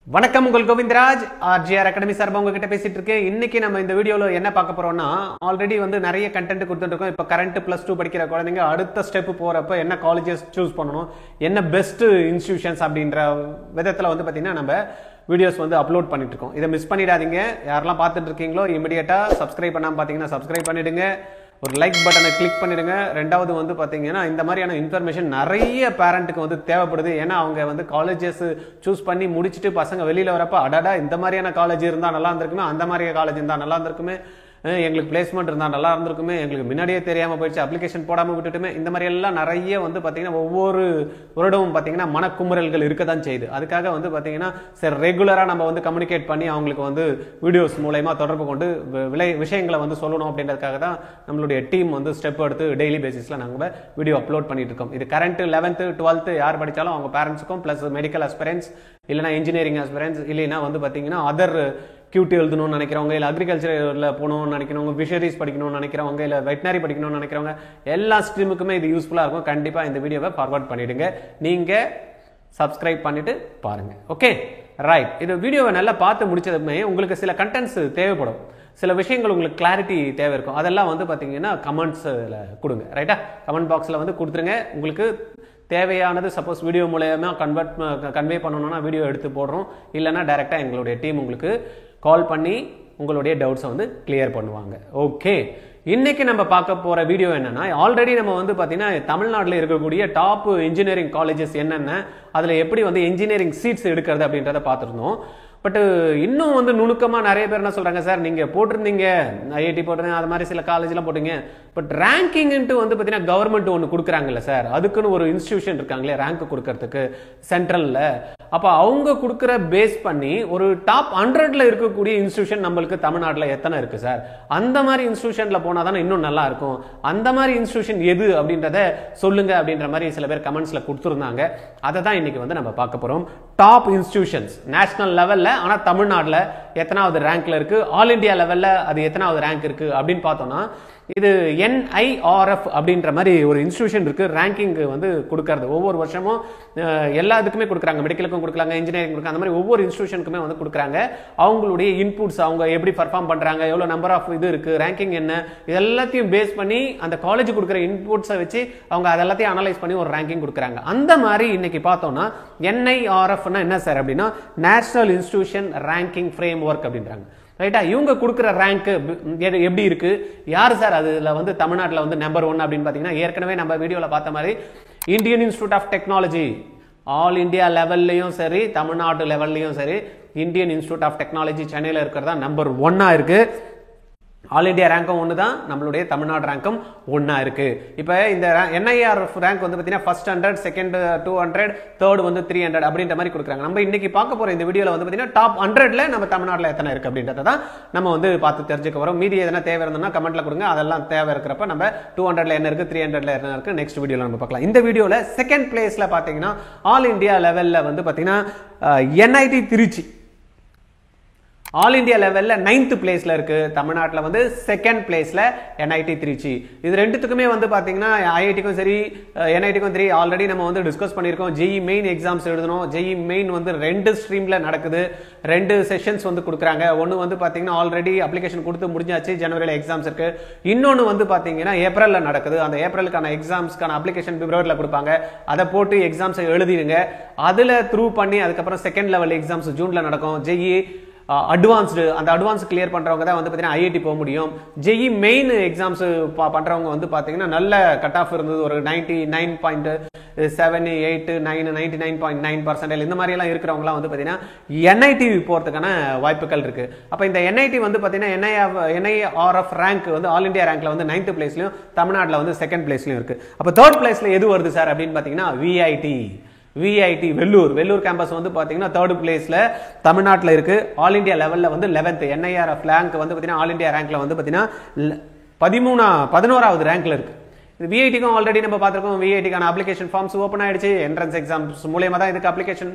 வணக்கம் உங்கள் Govindaraj RGR academy சார்பா உங்ககிட்ட பேசிட்டு இருக்கேன். இன்னைக்கு நம்ம இந்த வீடியோல என்ன பார்க்க போறோம்னா, ஆல்ரெடி வந்து நிறைய கண்டென்ட் கொடுத்துட்டு இருக்கோம். இப்போ கரண்ட் +2 படிக்கிற குழந்தைங்க அடுத்த ஸ்டெப் போறப்ப என்ன காலேஜஸ் சூஸ் பண்ணணும், என்ன பெஸ்ட் இன்ஸ்டிடியூஷன்ஸ் அப்படின்ற விதத்துல வந்து பாத்தீங்கன்னா நம்ம வீடியோஸ் வந்து அப்லோட் பண்ணிட்டு இருக்கோம். இதை மிஸ் பண்ணிடாதீங்க. யாரெல்லாம் பார்த்துட்டு இருக்கீங்களோ இமிடியேட்டா சப்ஸ்கிரைப் பண்ணாம பாத்தீங்கன்னா சப்ஸ்கிரைப் பண்ணிடுங்க, ஒரு லைக் பட்டனை கிளிக் பண்ணிடுங்க. ரெண்டாவது வந்து பாத்தீங்கன்னா இந்த மாதிரியான இன்ஃபர்மேஷன் நிறைய பேரண்ட்டுக்கு வந்து தேவைப்படுது. ஏன்னா அவங்க வந்து காலேஜஸ் சூஸ் பண்ணி முடிச்சுட்டு பசங்க வெளியில வரப்ப அடடா இந்த மாதிரியான காலேஜ் இருந்தா நல்லா இருந்திருக்குமே, அந்த மாதிரி காலேஜ் இருந்தா நல்லா இருந்திருக்குமே, எங்களுக்கு பிளேஸ்மெண்ட் இருந்தா நல்லா இருந்திருக்குமே, எங்களுக்கு முன்னாடியே தெரியாம போயிடுச்சு, அப்ளிகேஷன் போடாம விட்டுட்டுமே, இந்த மாதிரி எல்லாம் நிறைய வந்து பாத்தீங்கன்னா ஒவ்வொரு வருடமும் பாத்தீங்கன்னா மனக்குமுறல்கள் இருக்க தான் செய்யுது. அதுக்காக வந்து பாத்தீங்கன்னா சரி ரெகுலரா நம்ம வந்து கம்யூனிகேட் பண்ணி அவங்களுக்கு வந்து வீடியோஸ் மூலமா தொடர்பு கொண்டு விஷயங்களை வந்து சொல்லணும் அப்படின்றதுக்காக தான் நம்மளுடைய டீம் வந்து ஸ்டெப் எடுத்து டெய்லி பேசிஸ்ல நாங்க வீடியோ அப்லோட் பண்ணிட்டு இருக்கோம். இது கரண்ட் 11th 12th யார் படிச்சாலும் அவங்க பேரண்ட்ஸுக்கும் பிளஸ் மெடிக்கல் ஆஸ்பிரன்ஸ் இல்லைனா இன்ஜினியரிங் ஆஸ்பிரன்ஸ் இல்லைன்னா வந்து பாத்தீங்கன்னா அதர் QT எழுதணும்னு நினைக்கிறவங்க, இல்லை அக்ரிகல்ச்சர்ல போகணும்னு நினைக்கிறவங்க, ஃபிஷரிஸ் படிக்கணும்னு நினைக்கிறவங்க, இல்லை வெட்டினரி படிக்கணும்னு நினைக்கிறவங்க எல்லா ஸ்ட்ரீமுக்குமே இது யூஸ்ஃபுல்லாக இருக்கும். கண்டிப்பாக இந்த வீடியோவை ஃபார்வர்ட் பண்ணிடுங்க. நீங்கள் சப்ஸ்கிரைப் பண்ணிட்டு பாருங்க. Okay right. இது வீடியோவை நல்லா பார்த்து முடிச்சதுமே உங்களுக்கு சில கண்டென்ட்ஸ் தேவைப்படும், சில விஷயங்கள் உங்களுக்கு கிளாரிட்டி தேவை இருக்கும். அதெல்லாம் வந்து பார்த்தீங்கன்னா கமெண்ட்ஸில் கொடுங்க. ரைட்டா, கமெண்ட் பாக்ஸில் வந்து கொடுத்துருங்க. உங்களுக்கு தேவையானது சப்போஸ் வீடியோ மூலமா கன்வே பண்ணணும்னா வீடியோ எடுத்து போடுறோம், இல்லைன்னா டைரெக்டாக எங்களுடைய டீம் உங்களுக்கு கால் பண்ணி உங்களுடைய டவுட்ஸை வந்து கிளியர் பண்ணுவாங்க. ஓகே, இன்னைக்கு நம்ம பார்க்க போற வீடியோ என்னன்னா, ஆல்ரெடி நம்ம வந்து பாத்தீங்கன்னா தமிழ்நாட்டில் இருக்கக்கூடிய டாப் இன்ஜினியரிங் காலேஜஸ் என்னென்ன, அதுல எப்படி வந்து இன்ஜினியரிங் சீட்ஸ் எடுக்கிறது அப்படின்றத பார்த்துருந்தோம். பட் இன்னும் வந்து நுணுக்கமா நிறைய பேர் என்ன சொல்றாங்க, சார் நீங்க போட்டிருந்தீங்க IIT போட்டிருந்தீங்க, அது மாதிரி சில காலேஜ்லாம் போட்டீங்க, பட் ரேங்கிங்ட்டு வந்து பாத்தீங்கன்னா கவர்மெண்ட் ஒன்று கொடுக்குறாங்கல்ல சார், அதுக்குன்னு ஒரு இன்ஸ்டிடியூஷன் இருக்காங்களே ரேங்க் கொடுக்கறதுக்கு சென்ட்ரல்ல. அப்ப அவங்க கொடுக்குற பேஸ் பண்ணி ஒரு டாப் 100ல இருக்கக்கூடிய இன்ஸ்டிடியூஷன் நம்மளுக்கு தமிழ்நாட்டில் எத்தனை இருக்கு சார், அந்த மாதிரி இன்ஸ்டிடியூஷன்ல போனா தானே இன்னும் நல்லா இருக்கும், அந்த மாதிரி இன்ஸ்டிடியூஷன் எது அப்படின்றத சொல்லுங்க அப்படின்ற மாதிரி சில பேர் கமெண்ட்ஸ்ல கொடுத்துருந்தாங்க. அதை தான் இன்னைக்கு வந்து நம்ம பார்க்க போறோம். டாப் இன்ஸ்டிடியூஷன்ஸ் நேஷனல் லெவல்ல, ஆனா தமிழ்நாட்டில் எத்தனாவது ரேங்க்ல இருக்கு, ஆல் இந்தியா லெவல்ல அது எத்தனாவது ரேங்க் இருக்கு அப்படின்னு பார்த்தோம்னா, இது NIRF அப்படின்ற மாதிரி ஒரு இன்ஸ்டிடியூஷன் இருக்கு. ரேங்கிங் வந்து கொடுக்கறது ஒவ்வொரு வருஷமும் எல்லா இதுக்குமே கொடுக்குறாங்க, மெடிக்கலுக்கும் கொடுக்குறாங்க, இன்ஜினியரிங் கொடுக்குறாங்க, அந்த மாதிரி ஒவ்வொரு இன்ஸ்டிடியூஷனுக்குமே வந்து கொடுக்குறாங்க. அவங்களுடைய இன்புட்ஸ், அவங்க எப்படி பர்ஃபார்ம் பண்றாங்க, எவ்வளவு நம்பர் ஆஃப் இது இருக்கு, ரேங்கிங் என்ன, இது எல்லாத்தையும் பேஸ் பண்ணி அந்த காலேஜ் கொடுக்குற இன்புட்ஸை வச்சு அவங்க அதெல்லாத்தையும் அனலைஸ் பண்ணி ஒரு ரேங்கிங் கொடுக்குறாங்க. அந்த மாதிரி இன்னைக்கு பார்த்தோம்னா NIRF என்ன சார் அப்படின்னா, national institution ranking frame work அப்படின்றாங்க. ரைட்டா, இவங்க கொடுக்குற ரேங்க் எப்படி இருக்கு, யார் சார் அதுல வந்து தமிழ்நாட்டில் வந்து நம்பர் 1 அப்படின்னு பாத்தீங்கன்னா, ஏற்கனவே நம்ம வீடியோல பார்த்த மாதிரி Indian Institute of Technology all India லெவல்லையும் சரி தமிழ்நாடு லெவல்லையும் சரி இந்தியன் இன்ஸ்டிடியூட் ஆஃப் டெக்னாலஜி சென்னையில் இருக்கிறதா நம்பர் 1 இருக்கு. ஆல் இந்தியா ரேங்கும் ஒன்று தான், நம்மளுடைய தமிழ்நாடு ரேங்கும் ஒன்றா இருக்கு. இப்போ இந்த NIRF ரேங்க் வந்து பார்த்தீங்கன்னா ஃபர்ஸ்ட் 100, செகண்ட் 200, தேர்ட் வந்து 300 அப்படின்ற மாதிரி கொடுக்குறாங்க. நம்ம இன்னைக்கு பார்க்க போற இந்த வீடியோவில் வந்து பார்த்தீங்கன்னா டாப் 100ல நம்ம தமிழ்நாட்டில் எத்தனை இருக்கு அப்படின்றத தான் நம்ம வந்து பார்த்து தெரிஞ்சுக்க வரோம். மீதி எதனா தேவை இருந்ததுன்னா கமெண்ட்ல கொடுங்க. அதெல்லாம் தேவை இருக்கிறப்ப நம்ம 200ல என்ன இருக்கு, 300ல என்ன இருக்கு நெக்ஸ்ட் வீடியோல நம்ம பார்க்கலாம். இந்த வீடியோல செகண்ட் பிளேஸ்ல பார்த்தீங்கன்னா ஆல் இந்தியா லெவல்ல வந்து பார்த்தீங்கன்னா NIT திருச்சி ஆல் இந்தியா லெவல்ல 9th பிளேஸ்ல இருக்கு. தமிழ்நாட்டில் வந்து செகண்ட் பிளேஸ்ல NIT திருச்சி. இது ரெண்டுத்துக்குமே வந்து பாத்தீங்கன்னா IITக்கும் சரி NITக்கும் சரி ஆல்ரெடி நம்ம வந்து டிஸ்கஸ் பண்ணியிருக்கோம். JEE மெயின் எக்ஸாம்ஸ் எழுதணும். JEE மெயின் வந்து 2 ஸ்ட்ரீம்ல நடக்குது, 2 செஷன்ஸ் வந்து கொடுக்குறாங்க. ஒன்னு வந்து பாத்தீங்கன்னா ஆல்ரெடி அப்ளிகேஷன் கொடுத்து முடிஞ்சாச்சு, ஜனவரியில எக்ஸாம்ஸ் இருக்கு. இன்னொன்னு வந்து பாத்தீங்கன்னா ஏப்ரல்ல நடக்குது. அந்த ஏப்ரலுக்கான எக்ஸாம்ஸ்க்கான அப்ளிகேஷன் பிப்ரவரியில் கொடுப்பாங்க. அதை போட்டு எக்ஸாம்ஸ் எழுதிடுங்க. அதுல த்ரூ பண்ணி அதுக்கப்புறம் செகண்ட் லெவல் எக்ஸாம்ஸ் ஜூன்ல நடக்கும். JEE அட்வான்ஸ்டு, அந்த அட்வான்ஸ் கிளியர் பண்றவங்க தான் வந்து பாத்தீங்கன்னா IIT போக முடியும். JEE மெயின் எக்ஸாம்ஸ் பண்றவங்க வந்து பாத்தீங்கன்னா நல்ல கட் ஆஃப் இருந்தது, ஒரு 99.78 99.9% இந்த மாதிரி எல்லாம் இருக்கிறவங்க வந்து பாத்தீங்கன்னா NIT போறதுக்கான வாய்ப்புகள் இருக்கு. அப்ப இந்த NIT வந்து பாத்தீங்கன்னா NIRF ரேங்க் வந்து ஆல் இந்தியா ரேங்க்ல வந்து 9th பிளேஸ்லயும் தமிழ்நாட்டில் வந்து செகண்ட் பிளேஸ்லயும் இருக்கு. அப்ப தேர்ட் பிளேஸ்ல எது வருது சார் அப்படின்னு பாத்தீங்கன்னா VIT வெள்ளூர் கேம்பஸ் வந்து பாத்தீங்கன்னா தேர்ட் பிளேஸ்ல தமிழ்நாட்டில் இருக்கு. ஆல் இந்தியா லெவல்ல வந்து 11th NIRF ரேங்க் வந்து பாத்தீங்கன்னா ஆல் இந்தியா ரேங்க்ல வந்து பாத்தீங்கன்னா 11வது ரேங்க்ல இருக்கு. VITக்கும் ஆல்ரெடி நம்ம பார்த்திருக்கோம். VITக்கான அப்ளிகேஷன் ஃபார்ம்ஸ் ஓபன் ஆயிடுச்சு. என்ட்ரன்ஸ் எக்ஸாம்ஸ் மூலமா தான் இதுக்கு அப்ளிகேஷன்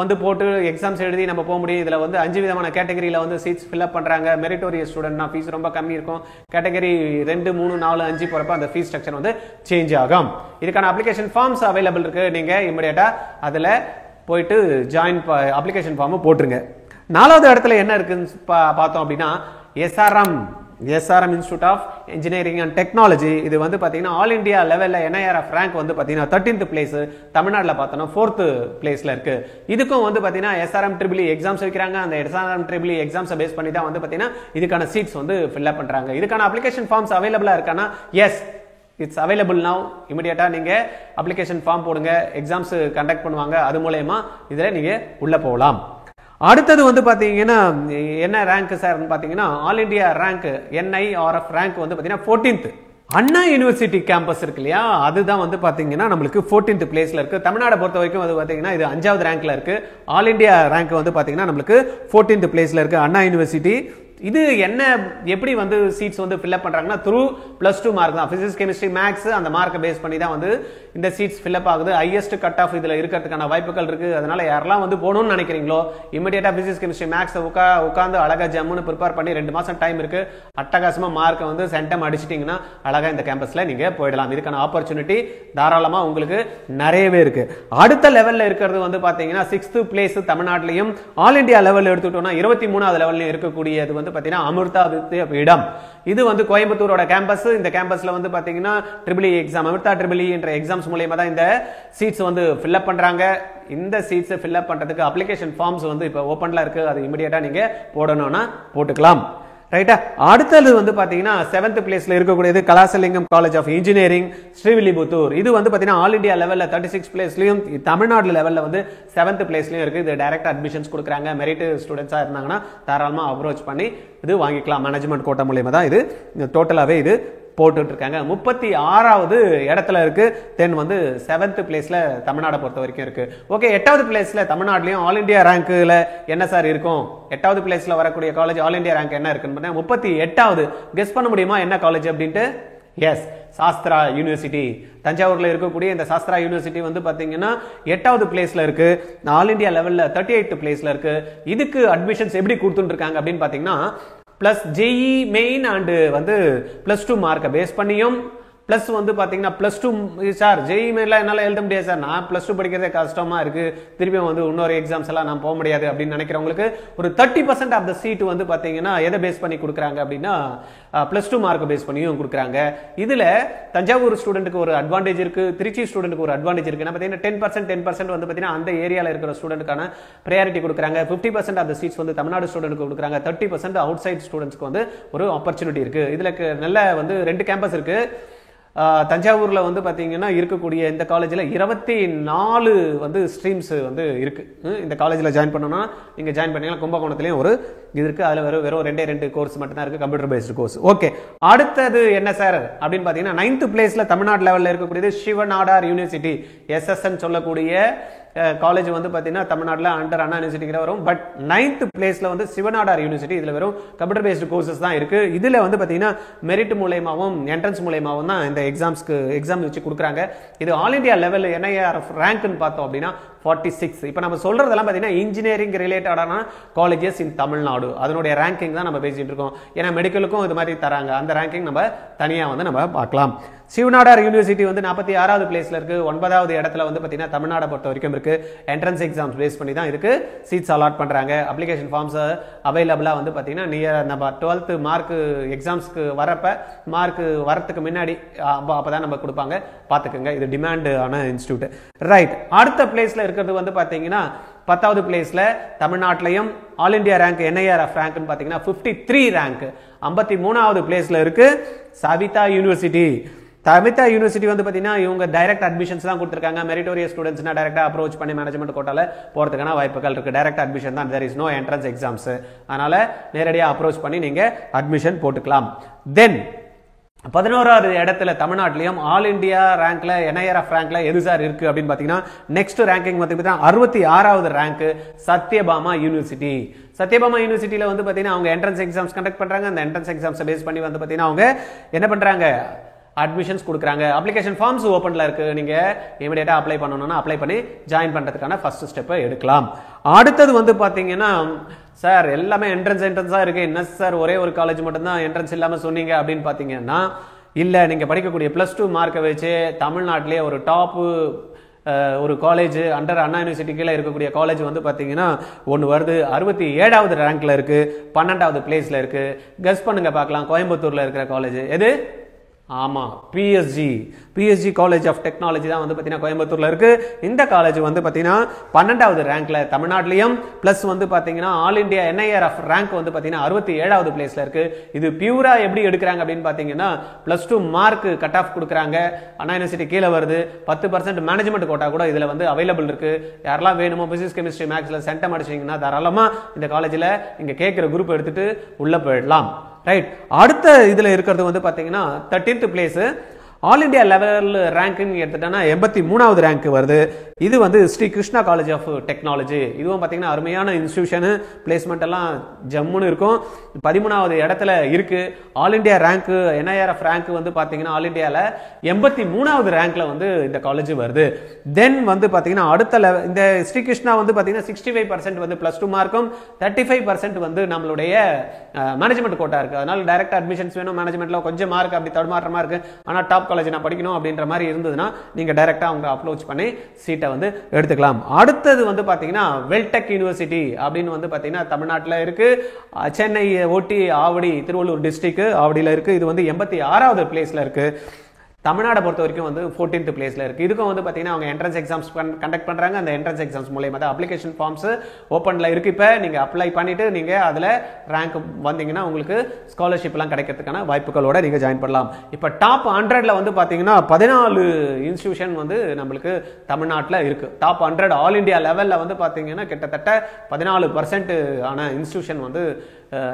வந்து போட்டு எக்ஸாம்ஸ் எழுதி நம்ம போக முடியும். இதுல வந்து 5 விதமான கேட்டகரியில வந்து சீட்ஸ் ஃபில் அப் பண்றாங்க. மெரிட்டோரியஸ் ஸ்டூடெண்ட்னா ஃபீஸ் ரொம்ப கம்மி இருக்கும். கேட்டகரி 2, 3, 4, 5 போறப்ப அந்த ஃபீஸ் ஸ்ட்ரக்சர் வந்து சேஞ்ச் ஆகும். இதுக்கான அப்ளிகேஷன் ஃபார்ம்ஸ் அவைலபிள் இருக்கு. நீங்க இமிடியேட்டா அதுல போயிட்டு ஜாயின் அப்ளிகேஷன் ஃபார்ம் போட்டுருங்க. 4வது இடத்துல என்ன இருக்குன்னு பார்த்தோம் அப்படின்னா SRM institute of engineering and technology. இது வந்து பார்த்தீங்கன்னா ஆல் இண்டியா லெவலில் NIRF ரேங்க் வந்து பார்த்தீங்கன்னா 13th பிளேஸ், தமிழ்நாட்டில் பார்த்தோன்னா 4th பிளேஸில் இருக்கு. இதுக்கும் வந்து பார்த்தீங்கன்னா SRM எக்ஸாம்ஸ் வைக்கிறாங்க. அந்த SRM எக்ஸாம்ஸை பேஸ் பண்ணி தான் வந்து பார்த்தீங்கன்னா இதுக்கான சீட்ஸ் வந்து ஃபில்அப் பண்ணுறாங்க. இதுக்கான அப்ளிகேஷன் ஃபார்ம்ஸ் அவைலபிளாக இருக்கானா? Yes, it's available now. இமிடியேட்டா நீங்க அப்ளிகேஷன் ஃபார்ம் போடுங்க, எக்ஸாம்ஸ் கண்டக்ட் பண்ணுவாங்க, அது மூலமா இதுல நீங்க உள்ள போகலாம். அடுத்தது வந்து பாத்தீங்கன்னா என்ன ரேங்க் சார் பாத்தீங்கன்னா all India rank NIRF rank வந்து பாத்தீங்கன்னா 14th. அண்ணா யூனிவர்சிட்டி கேம்பஸ் இருக்கு இல்லையா, அதுதான் வந்து பாத்தீங்கன்னா நம்மளுக்கு 14th பிளேஸ்ல இருக்கு. தமிழ்நாடு பொறுத்த வரைக்கும் அது பாத்தீங்கன்னா இது 5வது ரேங்க்ல இருக்கு. ஆல் இண்டியா ரேங்க் வந்து பாத்தீங்கன்னா நம்மளுக்கு 14th பிளேஸ்ல இருக்கு அண்ணா யூனிவர்சிட்டி. இது என்ன எப்படி வந்து சீட்ஸ் வந்து ஃபில் அப் பண்றாங்கன்னா த்ரூ +2 மார்க் தான். பிசிக்ஸ் கெமிஸ்ட்ரி மேக்ஸ் அந்த மார்க்கை பேஸ் பண்ணி தான் வந்து இந்த சீட்ஸ் ஃபில் அப் ஆகுது. ஹையஸ்ட் கட் ஆஃப் இதுல இருக்கிறதுக்கான வாய்ப்புகள் இருக்கு. அதனால யாரெல்லாம் வந்து போகணும்னு நினைக்கிறீங்களோ இமிடியேட்டா பிசிக்ஸ் கெமிஸ்ட்ரி மேக்ஸ் உட்காந்து அழகா ஜம்முன்னு ப்ரிப்பேர் பண்ணி 2 மாசம் டைம் இருக்கு. அட்டகாசமா மார்க்கை வந்து சென்டம் அடிச்சிட்டீங்கன்னா அழகா இந்த கேம்பஸ்ல நீங்க போயிடலாம். இதுக்கான ஆப்பர்ச்சுனிட்டி தாராளமா உங்களுக்கு நிறையவே இருக்கு. அடுத்த லெவல்ல இருக்கிறது வந்து பாத்தீங்கன்னா 6th பிளேஸ் தமிழ்நாட்டிலையும், ஆல் இண்டியா லெவல் எடுத்துட்டோம்னா 23வது லெவல்ல இருக்கக்கூடியது வந்து பாத்தீங்கன்னா அமிர்தா வித்யாபீடம். இது வந்து கோயம்புத்தூரோட கேம்பஸ். இந்த கேம்பஸ்ல வந்து பாத்தீங்கன்னா EEE எக்ஸாம், அமிர்தா EEE என்ற எக்ஸாம்ஸ் மூலமா தான் இந்த சீட்ஸ் வந்து ஃபில் அப் பண்றாங்க. இந்த சீட்ஸ் ஃபில் அப் பண்றதுக்கு அப்ளிகேஷன் ஃபார்ம்ஸ் வந்து இப்போ ஓபன்ல இருக்கு. அது இமிடியேட்டா நீங்க போடணும்னா போட்டுக்கலாம். ரைட்டா? அடுத்தது வந்து பாத்தீங்கன்னா 7th பிளேஸ்ல இருக்கக்கூடியது கலாசலிங்கம் காலேஜ் ஆஃப் இன்ஜினியரிங் ஸ்ரீவில்லிபுத்தூர். இது வந்து பாத்தீங்கன்னா ஆல் இண்டியா லெவல்ல 36 பிளேஸ்லயும், தமிழ்நாடு லெவல்ல வந்து 7th பிளேஸ்லயும் இருக்கு. இது டைரக்ட் அட்மிஷன்ஸ் கொடுக்குறாங்க. மெரிட் ஸ்டூடெண்ட்ஸா இருந்தாங்கன்னா தாராளமா அப்ரோச் பண்ணி இது வாங்கிக்கலாம். மேனேஜ்மெண்ட் கோட்டா மூலமா தான் இது டோட்டலாவே இது போட்டுட்டு இருக்காங்க. 36வது இடத்துல இருக்கு. தென் வந்து 7th பிளேஸ்ல தமிழ்நாடு பொறுத்த வரைக்கும் இருக்கு. ஓகே, 8வது பிளேஸ்ல தமிழ்நாட்டிலையும் ஆல் இண்டியா ரேங்க்ல என்ன சார் இருக்கும்? 8வது பிளேஸ்ல வரக்கூடிய காலேஜ் ஆல் இண்டியா ரேங்க் என்ன இருக்குன்னு 38வது. கெஸ் பண்ண முடியுமா என்ன காலேஜ் அப்படின்ட்டு? Yes, Sastra university. தஞ்சாவூர்ல இருக்கக்கூடிய இந்த சாஸ்திரா யூனிவர்சிட்டி வந்து பாத்தீங்கன்னா 8வது பிளேஸ்ல இருக்கு. ஆல் இண்டியா லெவல்ல 38th பிளேஸ்ல இருக்கு. இதுக்கு அட்மிஷன்ஸ் எப்படி கொடுத்துட்டு இருக்காங்க அப்படின்னு பாத்தீங்கன்னா பிளஸ் JEE மெயின் அண்ட் வந்து +2 மார்க்கை பேஸ் பண்ணியும், பிளஸ் வந்து பாத்தீங்கன்னா +2 சார் JEE மெயின்ல என்னால எழுத முடியாது சார், நான் +2 படிக்கிறதே கஷ்டமா இருக்கு, திருப்பியும் வந்து இன்னொரு எக்ஸாம்ஸ் எல்லாம் நான் போக முடியாது அப்படின்னு நினைக்கிறவங்களுக்கு ஒரு 30% ஆஃப் த சீட் வந்து பாத்தீங்கன்னா எதை பேஸ் பண்ணி கொடுக்குறாங்க அப்படின்னா +2 மார்க் பேஸ் பண்ணியும் கொடுக்குறாங்க. இதுல தஞ்சாவூர் ஸ்டூடெண்ட்டுக்கு ஒரு அட்வான்டேஜ் இருக்கு, திருச்சி ஸ்டூடெண்ட்டுக்கு ஒரு அட்வான்டேஜ் இருக்கு. பாத்தீங்கன்னா 10% வந்து பாத்தீங்கன்னா அந்த ஏரியால இருக்கிற ஸ்டூடெண்ட்டுக்கான ப்ரையாரிட்டி கொடுக்குறாங்க. 50% ஆஃப் த சீட்ஸ் வந்து தமிழ்நாடு ஸ்டூடெண்ட்டுக்கு கொடுக்குறாங்க. 30% அவுட் சைட் ஸ்டூடெண்ட்ஸ்க்கு வந்து ஒரு ஆப்பர்ச்சுனிட்டி இருக்கு. இதுல நல்ல வந்து 2 கேம்பஸ் இருக்கு. தஞ்சாவூர்ல வந்து பாத்தீங்கன்னா இருக்கக்கூடிய இந்த காலேஜ்ல 24 வந்து ஸ்ட்ரீம்ஸ் வந்து இருக்கு. இந்த காலேஜ்ல ஜாயின் பண்ணனும்னா நீங்க ஜாயின் பண்ணீங்கன்னா கும்பகோணத்திலயும் ஒரு இது இருக்கு. அதுல வெறும் 2 கோர்ஸ் மட்டும் தான் இருக்கு, கம்ப்யூட்டர் பேஸ்டு கோர்ஸ். ஓகே, அடுத்தது என்ன சார் அப்படின்னு பாத்தீங்கன்னா 9th பிளேஸ்ல தமிழ்நாடு லெவல்ல இருக்கக்கூடியது சிவநாடார் யூனிவர்சிட்டி, SSN சொல்லக்கூடிய காலேஜ் வந்து பாத்தீங்கன்னா தமிழ்நாட்டில் அண்டர் அண்ணா யூனிவர்சிட்டிக்கு வரும். பட் 9th பிளேஸ்ல வந்து சிவநாடார் யூனிவர்சிட்டி. இதுல வெறும் கம்ப்யூட்டர் பேஸ்டு கோர்சஸ் தான் இருக்கு. இதுல வந்து பாத்தீங்கன்னா மெரிட் மூலமாவும் என்ட்ரன்ஸ் மூலமாவும் தான் இந்த எக்ஸாம் வச்சு கொடுக்குறாங்க. இது ஆல் இண்டியா லெவல் NIRF ரேங்க்னு பார்த்தோம் அப்படின்னா 46. இப்போ நம்ம சொல்றதெல்லாம் பாத்தீங்கன்னா இன்ஜினியரிங் ரிலேட்டடான காலேஜஸ் இன் தமிழ்நாடு, அதனுடைய ரேங்கிங் தான் நம்ம பேசிட்டு இருக்கோம். ஏன்னா மெடிக்கலுக்கும் இது மாதிரி தராங்க, அந்த ரேங்கிங் நம்ம தனியா வந்து நம்ம பார்க்கலாம். சிவநாடார் யூனிவர்சிட்டி வந்து 46வது பிளேஸ்ல இருக்கு. 9வது இடத்துல வந்து பாத்தீங்கன்னா தமிழ்நாடு பொறுத்த வரைக்கும் இருக்கு. என்ட்ரன்ஸ் எக்ஸாம்ஸ் பேஸ் பண்ணி தான் இதுக்கு சீட்ஸ் அலாட் பண்றாங்க. அப்ளிகேஷன் ஃபார்ம்ஸ் அவைலபிளா வந்து பாத்தீங்கன்னா நியர் நம்ம 12th மார்க் எக்ஸாம்ஸ்க்கு வரப்ப மார்க் வரதுக்கு முன்னாடி அப்பதான் நம்ம கொடுப்பாங்க, பாத்துக்கோங்க. இது டிமாண்ட் ஆன இன்ஸ்டிடியூட். ரைட், அடுத்த பிளேஸ்ல இருக்கிறது வந்து பாத்தீங்கன்னா 10வது பிளேஸ்ல தமிழ்நாட்டிலையும் ஆல் இண்டியா ரேங்க் NIRF ரேங்க்னு பாத்தீங்கன்னா 53 ரேங்க். 53வது பிளேஸ்ல இருக்கு சவிதா யூனிவர்சிட்டி. சவிதா யூனிவர்சிட்டி வந்து பாத்தீங்கன்னா இவங்க டைரக்ட் அட்மிஷன்ஸ் தான் கொடுத்திருக்காங்க. மெரிட்டோரியஸ் ஸ்டூடெண்ட்ஸ்னா டைரக்டா அப்ரோச் பண்ணி மேனேஜ்மெண்ட் கோட்டால போறதுக்கான வாய்ப்புகள் இருக்கு. டைரக்ட் அட்மிஷன் தான், there is no entrance exams. அதனால நேரடியா அப்ரோச் பண்ணி நீங்க அட்மிஷன் போட்டுக்கலாம். தென் 11வது இடத்துல தமிழ்நாட்டிலையும் ஆல் இண்டியா ரேங்க்ல NIRF ரேங்க்ல எது சார் இருக்கு அப்படின்னு பாத்தீங்கன்னா நெக்ஸ்ட் ரேங்கிங் பாத்தீங்கன்னா 66வது ரேங்க் சத்யபாமா யூனிவர்சிட்டி. சத்யபாமா யூனிவர்சிட்டியில வந்து பாத்தீங்கன்னா அவங்க என்ட்ரன்ஸ் எக்ஸாம்ஸ் கண்டக்ட் பண்றாங்க. அந்த என்ட்ரன்ஸ் எக்ஸாம்ஸ் பேஸ் பண்ணி வந்து பாத்தீங்கன்னா அவங்க என்ன பண்றாங்க, அட்மிஷன்ஸ் கொடுக்குறாங்க. அப்ளிகேஷன் ஃபார்ம்ஸ் ஓபன்ல இருக்கு. நீங்க இமிடியேட்டா அப்ளை பண்ணணும்னா அப்ளை பண்ணி ஜாயின் பண்றதுக்கான ஃபர்ஸ்ட் ஸ்டெப்பை எடுக்கலாம். அடுத்தது வந்து பாத்தீங்கன்னா சார் எல்லாமே என்ட்ரன்ஸா இருக்கு, என்ன சார் ஒரே ஒரு காலேஜ் மட்டும் தான் என்ட்ரன்ஸ் இல்லாம சொன்னீங்க அப்படின்னு பாத்தீங்கன்னா இல்ல, நீங்க படிக்கக்கூடிய +2 மார்க்கை வச்சு தமிழ்நாட்டிலே ஒரு டாப் ஒரு காலேஜ் அண்டர் அண்ணா யூனிவர்சிட்டி கீழே இருக்கக்கூடிய காலேஜ் வந்து பார்த்தீங்கன்னா ஒன்று வருது 67வது ரேங்க்ல இருக்கு, 12வது பிளேஸ்ல இருக்கு. கெஸ் பண்ணுங்க பார்க்கலாம், கோயம்புத்தூர்ல இருக்கிற காலேஜ் எது? ஆமா, பிஎஸ்ஜி காலேஜ் ஆஃப் டெக்னாலஜி தான் வந்து பார்த்தீங்கன்னா கோயம்புத்தூர்ல இருக்கு. இந்த காலேஜ் வந்து பார்த்தீங்கன்னா 12வது ரேங்க்ல தமிழ்நாட்டிலையும் பிளஸ் வந்து பார்த்தீங்கன்னா ஆல் இந்தியா NIRF ரேங்க் வந்து பார்த்தீங்கன்னா 67வது பிளேஸ்ல இருக்கு. இது பியூரா எப்படி எடுக்கிறாங்க அப்படின்னு பார்த்தீங்கன்னா +2 மார்க் கட் ஆஃப் கொடுக்குறாங்க. அண்ணா யூனிவர்சிட்டி கீழே வருது. 10% மேனேஜ்மெண்ட் கோட்டா கூட இதுல வந்து அவைலபிள் இருக்கு. யாரெல்லாம் வேணுமோ பிசிக்ஸ் கெமிஸ்ட்ரி மேக்ஸ்ல சென்டம் அடிச்சீங்கன்னா தாராளமா இந்த காலேஜ்ல நீங்க கேட்கிற குரூப் எடுத்துட்டு உள்ள போயிடலாம். ரைட், அடுத்த இதுல இருக்கிறது வந்து பாத்தீங்கன்னா 13th place. All India level ரேங்க்னு எடுத்துட்டோம்னா 83வது ரேங்க் வருது. இது வந்து Sri Krishna college of technology. இதுவும் பார்த்தீங்கன்னா அருமையான இன்ஸ்டிடியூஷனு, பிளேஸ்மெண்ட் எல்லாம் ஜம்முன்னு இருக்கும். 13வது இடத்துல இருக்கு. All India rank NIRF rank வந்து பார்த்தீங்கன்னா ஆல் இந்தியாவில் 83வது ரேங்க்ல வந்து இந்த காலேஜ் வருது. தென் வந்து பார்த்தீங்கன்னா அடுத்த இந்த ஸ்ரீ கிருஷ்ணா வந்து பார்த்தீங்கன்னா 65% வந்து +2 மார்க்கும் 35% வந்து நம்மளுடைய மேனேஜ்மெண்ட் கோட்டா இருக்கு. அதனால டைரக்ட் அட்மிஷன்ஸ் வேணும். மேனேஜ்மெண்ட்ல கொஞ்சம் மார்க் அப்படி தடுமாற்றமா இருக்கு. ஆனால் டாப் காலேஜ் நான் படிக்கணும் அப்படின்ற மாதிரி இருந்ததுன்னா நீங்க டைரக்டா அவங்க அப்ரோச் பண்ணி சீட்டை வந்து எடுத்துக்கலாம். அடுத்தது வந்து பாத்தீங்கன்னா வெல்டெக் யூனிவர்சிட்டி அப்படின்னு வந்து பாத்தீங்கன்னா தமிழ்நாட்டில் இருக்கு. சென்னை ஒட்டி ஆவடி, திருவள்ளூர் டிஸ்ட்ரிக்ட் ஆவடியில் இருக்கு. இது வந்து 86வது பிளேஸ்ல இருக்கு. தமிழ்நாடு பொறுத்த வரைக்கும் வந்து 14th பிளேஸ்ல இருக்கு. இதுக்கும் வந்து பாத்தீங்கன்னா அவங்க என்ட்ரன்ஸ் எக்ஸாம்ஸ் கண்டக்ட் பண்றாங்க. அந்த என்ட்ரன்ஸ் எக்ஸாம்ஸ் மூலமா தான் அப்ளிகேஷன் ஃபார்ம்ஸ் ஓப்பன்ல இருக்கு. இப்ப நீங்க அப்ளை பண்ணிட்டு நீங்க அதுல ரேங்க் வந்தீங்கன்னா உங்களுக்கு ஸ்காலர்ஷிப் எல்லாம் கிடைக்கிறதுக்கான வாய்ப்புகளோட நீங்க ஜாயின் பண்ணலாம். இப்ப டாப் 100ல வந்து பாத்தீங்கன்னா 14 இன்ஸ்டிடியூஷன் வந்து நம்மளுக்கு தமிழ்நாட்டில் இருக்கு. டாப் 100 ஆல் இந்தியா லெவல்ல வந்து பாத்தீங்கன்னா கிட்டத்தட்ட 14% ஆன இன்ஸ்டிடியூஷன் வந்து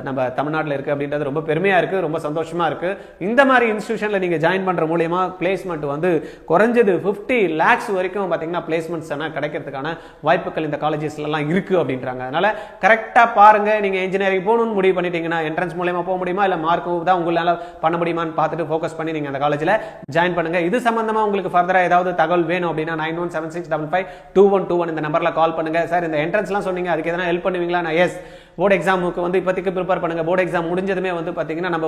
நம்ம தமிழ்நாட்டில் இருக்கு அப்படின்றது ரொம்ப பெருமையா இருக்கு, ரொம்ப சந்தோஷமா இருக்கு. இந்த மாதிரி இன்ஸ்டிடியூஷன்ல நீங்க ஜாயின் பண்ற மூலமா பிளேஸ்மெண்ட் வந்து குறைஞ்சது 50 lakhs வரைக்கும் பாத்தீங்கன்னா பிளேஸ்மெண்ட்ஸ் கிடைக்கிறதுக்கான வாய்ப்புகள் இந்த காலேஜஸ்ல எல்லாம் இருக்கு அப்படின்றாங்க. அதனால கரெக்டா பாருங்க. நீங்க இன்ஜினியரிங் போகணும்னு முடிவு பண்ணிட்டீங்கன்னா என்ட்ரன்ஸ் மூலமா போக முடியுமா இல்ல மார்க் தான் உங்களால பண்ண முடியுமான்னு பார்த்துட்டு ஃபோக்கஸ் பண்ணி நீங்க அந்த காலேஜ்ல ஜாயின் பண்ணுங்க. இது சம்பந்தமா உங்களுக்கு ஃபர்தரா ஏதாவது தகவல் வேணும் அப்படின்னா 9176552121 இந்த நம்பர்ல கால் பண்ணுங்க. சார் இந்த என்ட்ரன்ஸ் எல்லாம் சொன்னீங்க, அதுக்கு எதனா ஹெல்ப் பண்ணுவீங்களா? நான் எஸ், போர்டு எக்ஸாமுக்கு வந்து இப்போதைக்கு ப்ரிப்பேர் பண்ணுங்க. போர்டு எக்ஸாம் முடிஞ்சதுமே வந்து பாத்தீங்கன்னா நம்ம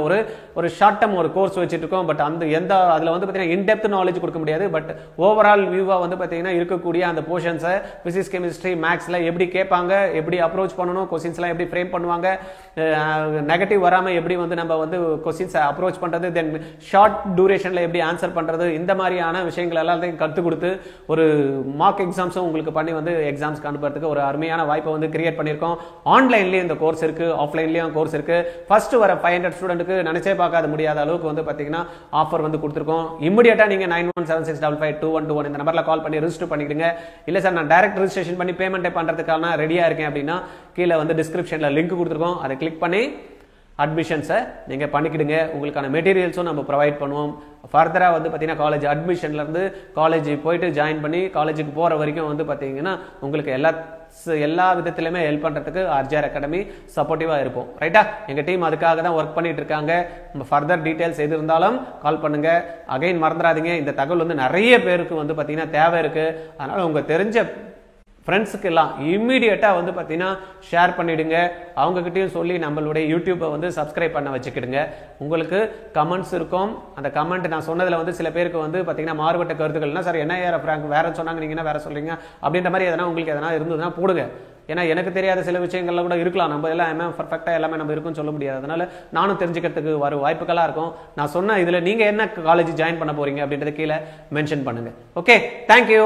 ஒரு ஷார்ட் டர்ம் ஒரு கோர்ஸ் வச்சுட்டு இருக்கோம். பட் அந்த அதுல வந்து பாத்தீங்கன்னா இன்டெப்த் நாலேஜ் கொடுக்க முடியாது. பட் ஓவரால் வியூவா வந்து பாத்தீங்கன்னா இருக்கக்கூடிய அந்த போர்ஷன்ஸை பிசிக்ஸ் கெமிஸ்ட்ரி மேக்ஸ்ல எப்படி கேட்பாங்க, எப்படி அப்ரோச் பண்ணணும், கொஸ்டின்ஸ் எல்லாம் எப்படி ஃப்ரேம் பண்ணுவாங்க, நெகட்டிவ் வராம எப்படி வந்து நம்ம வந்து கொஸ்டின்ஸ் அப்ரோச் பண்றது, தென் ஷார்ட் டியூரேஷன்ல எப்படி ஆன்சர் பண்றது, இந்த மாதிரியான விஷயங்கள் எல்லாத்தையும் கற்றுக் கொடுத்து ஒரு மார்க் எக்ஸாம்ஸும் உங்களுக்கு பண்ணி வந்து எக்ஸாம்ஸ்க்கு அனுப்புறதுக்கு ஒரு அருமையான வாய்ப்பை வந்து கிரியேட் பண்ணியிருக்கோம். ஆன்லைன்ல இந்த கோர்ஸ் இருக்கு, ஆஃப்லைன்லயும் கோர்ஸ் இருக்கு. ஃபர்ஸ்ட் வர 500 ஸ்டூடெண்ட்க்கு நினைச்சே பார்க்காத முடியாத அளவுக்கு வந்து பாத்தீங்கன்னா ஆஃபர் வந்து கொடுத்திருக்கோம். இமிடியேட்டா நீங்க 9176552121 இந்த நம்பர்ல கால் பண்ணி ரெஜிஸ்டர் பண்ணிடுங்க. இல்ல சார் நான் டைரக்ட் ரெஜிஸ்ட்ரேஷன் பண்ணி பேமெண்ட் பண்றதுக்கான ரெடியா இருக்கேன் அப்படின்னா கீழே வந்து டிஸ்கிரிப்ஷன்ல லிங்க் கொடுத்திருக்கோம். அதை கிளிக் பண்ணி அட்மிஷன்ஸை நீங்கள் பண்ணிக்கிடுங்க. உங்களுக்கான மெட்டீரியல்ஸும் நம்ம ப்ரொவைட் பண்ணுவோம். ஃபர்தராக வந்து பார்த்தீங்கன்னா காலேஜ் அட்மிஷன்லேருந்து காலேஜ் போயிட்டு ஜாயின் பண்ணி காலேஜுக்கு போகிற வரைக்கும் வந்து பார்த்தீங்கன்னா உங்களுக்கு எல்லா விதத்திலுமே ஹெல்ப் பண்ணுறதுக்கு RJR அகாடமி சப்போர்ட்டிவாக இருக்கும். ரைட்டா? எங்கள் டீம் அதுக்காக தான் ஒர்க் பண்ணிட்டு இருக்காங்க. நம்ம ஃபர்தர் டீட்டெயில்ஸ் எது இருந்தாலும் கால் பண்ணுங்க. அகைன் மறந்துடாதீங்க, இந்த தகவல் வந்து நிறைய பேருக்கு வந்து பார்த்தீங்கன்னா தேவை இருக்கு. அதனால் உங்கள் தெரிஞ்ச ஃப்ரெண்ட்ஸுக்கு எல்லாம் இம்மீடியட்டா வந்து பார்த்தீங்கன்னா ஷேர் பண்ணிடுங்க. அவங்ககிட்டயும் சொல்லி நம்மளுடைய யூடியூப்பை வந்து சப்ஸ்கிரைப் பண்ண வச்சுக்கிடுங்க. உங்களுக்கு கமெண்ட்ஸ் இருக்கும். அந்த கமெண்ட் நான் சொன்னதுல வந்து சில பேருக்கு வந்து பார்த்தீங்கன்னா மாறுபட்ட கருத்துக்கள்னா சார் NIRF ரேங்க் வேற சொன்னாங்க, நீங்க என்ன வேற சொல்றீங்க அப்படின்ற மாதிரி எதனா உங்களுக்கு எதனா இருந்ததுன்னா போடுங்க. ஏன்னா எனக்கு தெரியாத சில விஷயங்கள்லாம் கூட இருக்கலாம். நம்ம எல்லாம் பர்ஃபெக்டா எல்லாமே நம்ம இருக்குன்னு சொல்ல முடியாது. அதனால நானும் தெரிஞ்சுக்கிறதுக்கு வர வாய்ப்புகளா இருக்கும். நான் சொன்ன இதுல நீங்க என்ன காலேஜ் ஜாயின் பண்ண போறீங்க அப்படின்றத கீழே மென்ஷன் பண்ணுங்க. Okay, thank you.